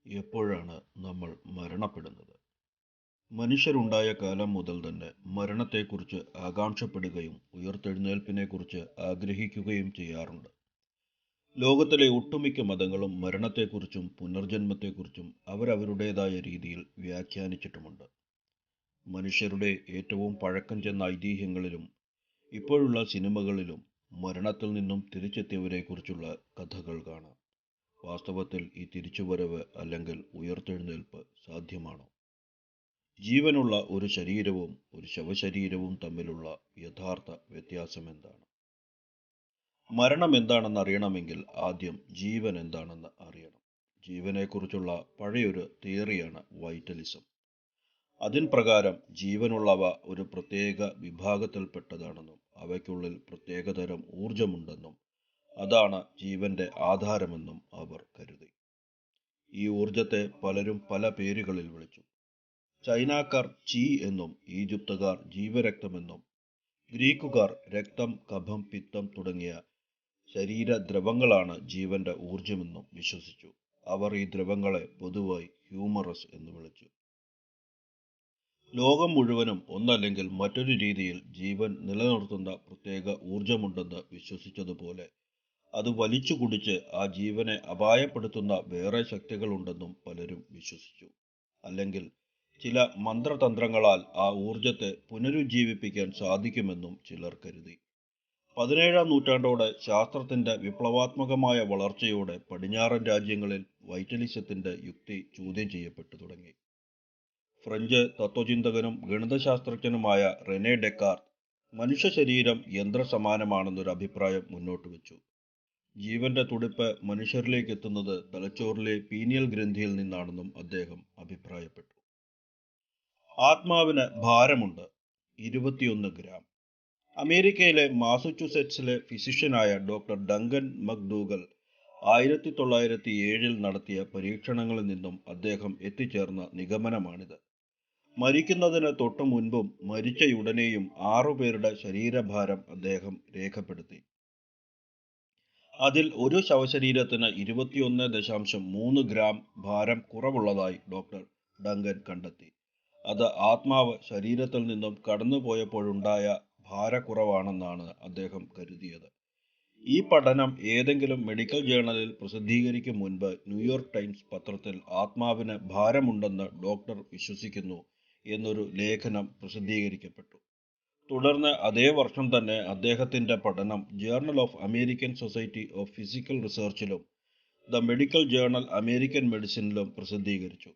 എപ്പോഴാണ് നമ്മൾ മരണപ്പെടുന്നത്? മനുഷ്യരുണ്ടായ കാലം മുതൽ തന്നെ മരണത്തെക്കുറിച്ച് ആകാംക്ഷപ്പെടുകയും ഉയിർത്തെഴുന്നേൽപ്പിനെക്കുറിച്ച് ആഗ്രഹിക്കുകയും ചെയ്യാറുണ്ട്. ലോകത്തിലെ ഒട്ടുമിക്ക മതങ്ങളും മരണത്തെക്കുറിച്ചും പുനർജന്മത്തെക്കുറിച്ചും അവരവരുടേതായ രീതിയിൽ വ്യാഖ്യാനിച്ചിട്ടുമുണ്ട്. മനുഷ്യരുടെ ഏറ്റവും പഴക്കം ചെന്ന ഐതിഹ്യങ്ങളിലും ഇപ്പോഴുള്ള സിനിമകളിലും മരണത്തിൽ നിന്നും തിരിച്ചെത്തിയവരെക്കുറിച്ചുള്ള കഥകൾ കാണാം. വാസ്തവത്തിൽ ഈ തിരിച്ചുവരവ് അല്ലെങ്കിൽ ഉയിർത്തെഴുന്നേൽപ്പ് സാധ്യമാണോ? ജീവനുള്ള ഒരു ശരീരവും ഒരു ശവശരീരവും തമ്മിലുള്ള യഥാർത്ഥ വ്യത്യാസം എന്താണ്? മരണം എന്താണെന്ന് അറിയണമെങ്കിൽ ആദ്യം ജീവൻ എന്താണെന്ന് അറിയണം. ജീവനെക്കുറിച്ചുള്ള പഴയൊരു തിയറിയാണ് വൈറ്റലിസം. അതിൻ പ്രകാരം ജീവനുള്ളവ ഒരു പ്രത്യേക വിഭാഗത്തിൽപ്പെട്ടതാണെന്നും അവയ്ക്കുള്ളിൽ പ്രത്യേകതരം ഊർജമുണ്ടെന്നും അതാണ് ജീവന്റെ ആധാരമെന്നും അവർ കരുതി. ഈ ഊർജത്തെ പലരും പല പേരുകളിൽ വിളിച്ചു. ചൈനക്കാർ ചി എന്നും ഈജിപ്തുകാർ ജീവരക്തമെന്നും ഗ്രീക്കുകാർ രക്തം, കഫം, പിത്തം തുടങ്ങിയ ശരീരദ്രവങ്ങളാണ് ജീവന്റെ ഊർജമെന്നും വിശ്വസിച്ചു. അവർ ഈ ദ്രവങ്ങളെ പൊതുവായി ഹ്യൂമറസ് എന്ന് വിളിച്ചു. ലോകം മുഴുവനും ഒന്നല്ലെങ്കിൽ മറ്റൊരു രീതിയിൽ ജീവൻ നിലനിർത്തുന്ന പ്രത്യേക ഊർജമുണ്ടെന്ന് വിശ്വസിച്ചതുപോലെ അത് വലിച്ചു കുടിച്ച് ആ ജീവനെ അപായപ്പെടുത്തുന്ന വേറെ ശക്തികളുണ്ടെന്നും പലരും വിശ്വസിച്ചു. അല്ലെങ്കിൽ ചില മന്ത്രതന്ത്രങ്ങളാൽ ആ ഊർജത്തെ പുനരുജ്ജീവിപ്പിക്കാൻ സാധിക്കുമെന്നും ചിലർ കരുതി. 17-ാം നൂറ്റാണ്ടോടെ ശാസ്ത്രത്തിന്റെ വിപ്ലവാത്മകമായ വളർച്ചയോടെ പടിഞ്ഞാറൻ രാജ്യങ്ങളിൽ വൈറ്റലിസത്തിന്റെ യുക്തി ചോദ്യം ചെയ്യപ്പെട്ടു തുടങ്ങി. ഫ്രഞ്ച് തത്വചിന്തകനും ഗണിതശാസ്ത്രജ്ഞനുമായ റെനെ ഡെക്കാർത്ത് മനുഷ്യ ശരീരം യന്ത്രസമാനമാണെന്നൊരു അഭിപ്രായം മുന്നോട്ട് വെച്ചു. ജീവന്റെ തുടിപ്പ് മനുഷ്യരിലേക്ക് എത്തുന്നത് തലച്ചോറിലെ പീനിയൽ ഗ്രന്ഥിയിൽ നിന്നാണെന്നും അദ്ദേഹം അഭിപ്രായപ്പെട്ടു. ആത്മാവിന് ഭാരമുണ്ട്, 21 ഗ്രാം. അമേരിക്കയിലെ മാസച്യുസെറ്റ്സിലെ ഫിസിഷ്യനായ ഡോക്ടർ ഡങ്കൻ മക്ഡൂഗൽ 1907 നടത്തിയ പരീക്ഷണങ്ങളിൽ നിന്നും അദ്ദേഹം എത്തിച്ചേർന്ന നിഗമനമാണിത്. മരിക്കുന്നതിന് തൊട്ടു മുൻപും മരിച്ചയുടനെയും 6 പേരുടെ ശരീരഭാരം അദ്ദേഹം രേഖപ്പെടുത്തി. അതിൽ ഒരു ശവശരീരത്തിന് 21.3 ഗ്രാം ഭാരം കുറവുള്ളതായി ഡോക്ടർ ഡങ്കൻ കണ്ടെത്തി. അത് ആത്മാവ് ശരീരത്തിൽ നിന്നും കടന്നുപോയപ്പോഴുണ്ടായ ഭാരക്കുറവാണെന്നാണ് അദ്ദേഹം കരുതിയത്. ഈ പഠനം ഏതെങ്കിലും മെഡിക്കൽ ജേണലിൽ പ്രസിദ്ധീകരിക്കും മുൻപ് ന്യൂയോർക്ക് ടൈംസ് പത്രത്തിൽ ആത്മാവിന് ഭാരമുണ്ടെന്ന് ഡോക്ടർ വിശ്വസിക്കുന്നു എന്നൊരു ലേഖനം പ്രസിദ്ധീകരിക്കപ്പെട്ടു. തുടർന്ന് അതേ വർഷം തന്നെ അദ്ദേഹത്തിന്റെ പഠനം journal of American society of physical റിസർച്ചിലും ദ മെഡിക്കൽ ജേർണൽ അമേരിക്കൻ മെഡിസിനിലും പ്രസിദ്ധീകരിച്ചു.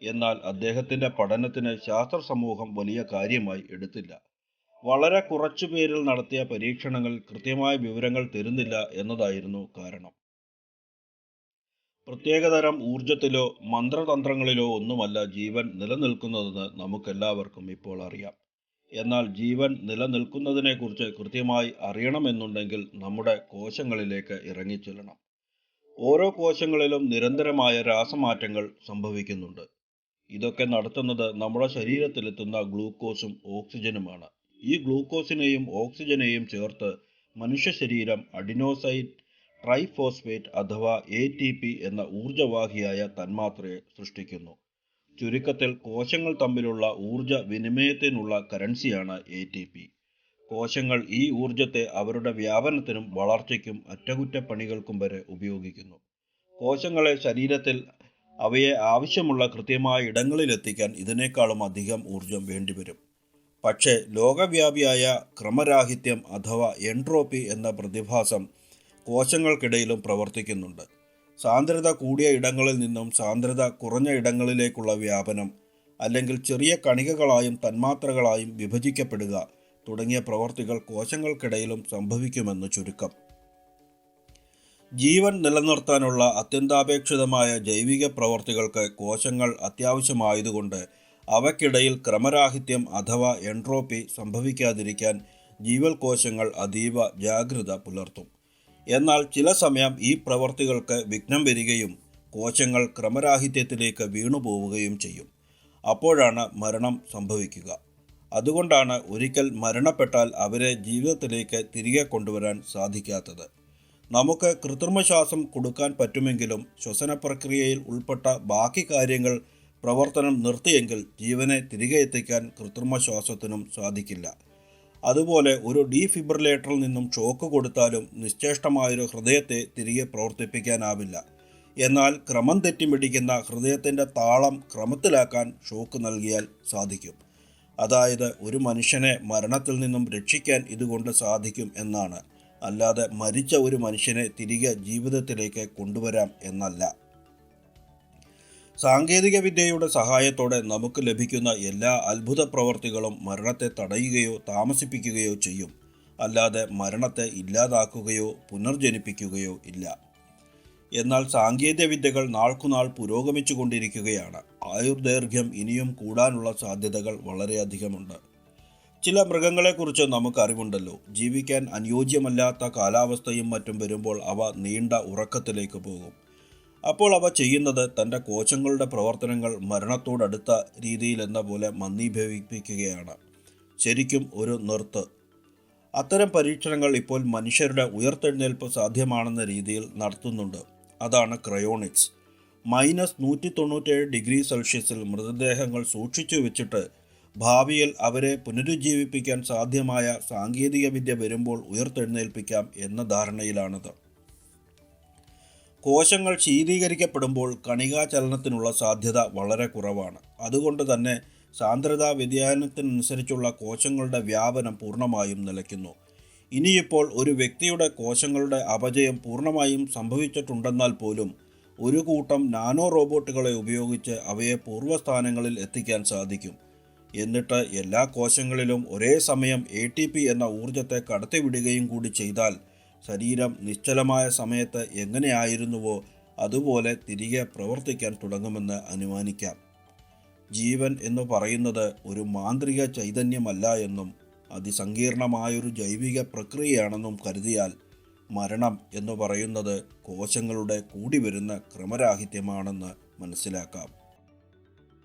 എന്നാൽ അദ്ദേഹത്തിന്റെ പഠനത്തിന് ശാസ്ത്ര സമൂഹം വലിയ കാര്യമായി എടുത്തില്ല. വളരെ കുറച്ചു പേരിൽ നടത്തിയ പരീക്ഷണങ്ങൾ കൃത്യമായ വിവരങ്ങൾ തരുന്നില്ല എന്നതായിരുന്നു കാരണം. പ്രത്യേകതരം ഊർജത്തിലോ മന്ത്രതന്ത്രങ്ങളിലോ ഒന്നുമല്ല ജീവൻ നിലനിൽക്കുന്നതെന്ന് നമുക്കെല്ലാവർക്കും ഇപ്പോൾ അറിയാം. എന്നാൽ ജീവൻ നിലനിൽക്കുന്നതിനെക്കുറിച്ച് കൃത്യമായി അറിയണമെന്നുണ്ടെങ്കിൽ നമ്മുടെ കോശങ്ങളിലേക്ക് ഇറങ്ങിച്ചെല്ലണം. ഓരോ കോശങ്ങളിലും നിരന്തരമായ രാസമാറ്റങ്ങൾ സംഭവിക്കുന്നുണ്ട്. ഇതൊക്കെ നടത്തുന്നത് നമ്മുടെ ശരീരത്തിലെത്തുന്ന ഗ്ലൂക്കോസും ഓക്സിജനുമാണ്. ഈ ഗ്ലൂക്കോസിനെയും ഓക്സിജനെയും ചേർത്ത് മനുഷ്യ ശരീരം അഡിനോസൈൻ ട്രൈഫോസ്ഫേറ്റ് അഥവാ ATP എന്ന ഊർജവാഹിയായ തന്മാത്രയെ സൃഷ്ടിക്കുന്നു. ചുരുക്കത്തിൽ കോശങ്ങൾ തമ്മിലുള്ള ഊർജ വിനിമയത്തിനുള്ള കറൻസിയാണ് ATP. കോശങ്ങൾ ഈ ഊർജത്തെ അവരുടെ വ്യാപനത്തിനും വളർച്ചയ്ക്കും അറ്റകുറ്റപ്പണികൾക്കും വരെ ഉപയോഗിക്കുന്നു. കോശങ്ങളെ ശരീരത്തിൽ അവയെ ആവശ്യമുള്ള കൃത്യമായ ഇടങ്ങളിലെത്തിക്കാൻ ഇതിനേക്കാളും അധികം ഊർജം വേണ്ടിവരും. പക്ഷേ ലോകവ്യാപിയായ ക്രമരാഹിത്യം അഥവാ എൻട്രോപ്പി എന്ന പ്രതിഭാസം കോശങ്ങൾക്കിടയിലും പ്രവർത്തിക്കുന്നുണ്ട്. സാന്ദ്രത കൂടിയ ഇടങ്ങളിൽ നിന്നും സാന്ദ്രത കുറഞ്ഞ ഇടങ്ങളിലേക്കുള്ള വ്യാപനം, അല്ലെങ്കിൽ ചെറിയ കണികകളായും തന്മാത്രകളായും വിഭജിക്കപ്പെടുക തുടങ്ങിയ പ്രവർത്തികൾ കോശങ്ങൾക്കിടയിലും സംഭവിക്കുമെന്ന് ചുരുക്കം. ജീവൻ നിലനിർത്താനുള്ള അത്യന്താപേക്ഷിതമായ ജൈവിക പ്രവർത്തികൾക്ക് കോശങ്ങൾ അത്യാവശ്യമായതുകൊണ്ട് അവയ്ക്കിടയിൽ ക്രമരാഹിത്യം അഥവാ എൻട്രോപ്പി സംഭവിക്കാതിരിക്കാൻ ജീവൽ കോശങ്ങൾ അതീവ ജാഗ്രത പുലർത്തും. എന്നാൽ ചില സമയം ഈ പ്രവർത്തികൾക്ക് വിഘ്നം വരികയും കോശങ്ങൾ ക്രമരാഹിത്യത്തിലേക്ക് വീണുപോവുകയും ചെയ്യും. അപ്പോഴാണ് മരണം സംഭവിക്കുക. അതുകൊണ്ടാണ് ഒരിക്കൽ മരണപ്പെട്ടാൽ അവരെ ജീവിതത്തിലേക്ക് തിരികെ കൊണ്ടുവരാൻ സാധിക്കാത്തത്. നമുക്ക് കൃത്രിമ ശ്വാസം കൊടുക്കാൻ പറ്റുമെങ്കിലും ശ്വസന പ്രക്രിയയിൽ ഉൾപ്പെട്ട ബാക്കി കാര്യങ്ങൾ പ്രവർത്തനം നിർത്തിയെങ്കിൽ ജീവനെ തിരികെ എത്തിക്കാൻ കൃത്രിമ ശ്വാസത്തിനും സാധിക്കില്ല. അതുപോലെ ഒരു ഡീഫിബ്രിലേറ്ററിൽ നിന്നും ഷോക്ക് കൊടുത്താലും നിശ്ചേഷ്ടമായൊരു ഹൃദയത്തെ തിരികെ പ്രവർത്തിപ്പിക്കാനാവില്ല. എന്നാൽ ക്രമം തെറ്റിമിടിക്കുന്ന ഹൃദയത്തിൻ്റെ താളം ക്രമത്തിലാക്കാൻ ഷോക്ക് നൽകിയാൽ സാധിക്കും. അതായത് ഒരു മനുഷ്യനെ മരണത്തിൽ നിന്നും രക്ഷിക്കാൻ ഇതുകൊണ്ട് സാധിക്കും എന്നാണ്, അല്ലാതെ മരിച്ച ഒരു മനുഷ്യനെ തിരികെ ജീവിതത്തിലേക്ക് കൊണ്ടുവരാം എന്നല്ല. സാങ്കേതിക വിദ്യയുടെ സഹായത്തോടെ നമുക്ക് ലഭിക്കുന്ന എല്ലാ അത്ഭുത പ്രവർത്തികളും മരണത്തെ തടയുകയോ താമസിപ്പിക്കുകയോ ചെയ്യും, അല്ലാതെ മരണത്തെ ഇല്ലാതാക്കുകയോ പുനർജനിപ്പിക്കുകയോ ഇല്ല. എന്നാൽ സാങ്കേതിക വിദ്യകൾ നാൾക്കുനാൾ പുരോഗമിച്ചു കൊണ്ടിരിക്കുകയാണ്. ആയുർദൈർഘ്യം ഇനിയും കൂടാനുള്ള സാധ്യതകൾ വളരെയധികമുണ്ട്. ചില മൃഗങ്ങളെക്കുറിച്ച് നമുക്ക് അറിവുണ്ടല്ലോ. ജീവിക്കാൻ അനുയോജ്യമല്ലാത്ത കാലാവസ്ഥയും മറ്റും വരുമ്പോൾ അവ നീണ്ട ഉറക്കത്തിലേക്ക് പോകും. അപ്പോൾ അവ ചെയ്യുന്നത് തൻ്റെ കോശങ്ങളുടെ പ്രവർത്തനങ്ങൾ മരണത്തോടടുത്ത രീതിയിലെന്ന പോലെ മന്ദീഭവിപ്പിക്കുകയാണ്. ശരിക്കും ഒരു നിർത്ത്. അത്തരം പരീക്ഷണങ്ങൾ ഇപ്പോൾ മനുഷ്യരുടെ ഉയർത്തെഴുന്നേൽപ്പ് സാധ്യമാണെന്ന രീതിയിൽ നടത്തുന്നുണ്ട്. അതാണ് ക്രയോണിക്സ്. -197°C മൃതദേഹങ്ങൾ സൂക്ഷിച്ചു വെച്ചിട്ട് ഭാവിയിൽ അവരെ പുനരുജ്ജീവിപ്പിക്കാൻ സാധ്യമായ സാങ്കേതിക വിദ്യ വരുമ്പോൾ ഉയർത്തെഴുന്നേൽപ്പിക്കാം എന്ന ധാരണയിലാണത്. കോശങ്ങൾ ശീതീകരിക്കപ്പെടുമ്പോൾ കണികാചലനത്തിനുള്ള സാധ്യത വളരെ കുറവാണ്. അതുകൊണ്ട് തന്നെ സാന്ദ്രതാ വ്യതിയാനത്തിനനുസരിച്ചുള്ള കോശങ്ങളുടെ വ്യാപനം പൂർണ്ണമായും നിലയ്ക്കുന്നു. ഇനിയിപ്പോൾ ഒരു വ്യക്തിയുടെ കോശങ്ങളുടെ അപചയം പൂർണ്ണമായും സംഭവിച്ചിട്ടുണ്ടെന്നാൽ പോലും ഒരു കൂട്ടം നാനോ റോബോട്ടുകളെ ഉപയോഗിച്ച് അവയെ പൂർവ്വസ്ഥാനങ്ങളിൽ എത്തിക്കാൻ സാധിക്കും. എന്നിട്ട് എല്ലാ കോശങ്ങളിലും ഒരേ സമയം ATP എന്ന ഊർജത്തെ കടത്തിവിടുകയും കൂടി ചെയ്താൽ ശരീരം നിശ്ചലമായ സമയത്ത് എങ്ങനെയായിരുന്നുവോ അതുപോലെ തിരികെ പ്രവർത്തിക്കാൻ തുടങ്ങുമെന്ന് അനുമാനിക്കാം. ജീവൻ എന്ന് പറയുന്നത് ഒരു മാന്ത്രിക ചൈതന്യമല്ല എന്നും അതിസങ്കീർണമായൊരു ജൈവിക പ്രക്രിയയാണെന്നും കരുതിയാൽ മരണം എന്ന് പറയുന്നത് കോശങ്ങളുടെ കൂടിവരുന്ന ക്രമരാഹിത്യമാണെന്ന് മനസ്സിലാക്കാം.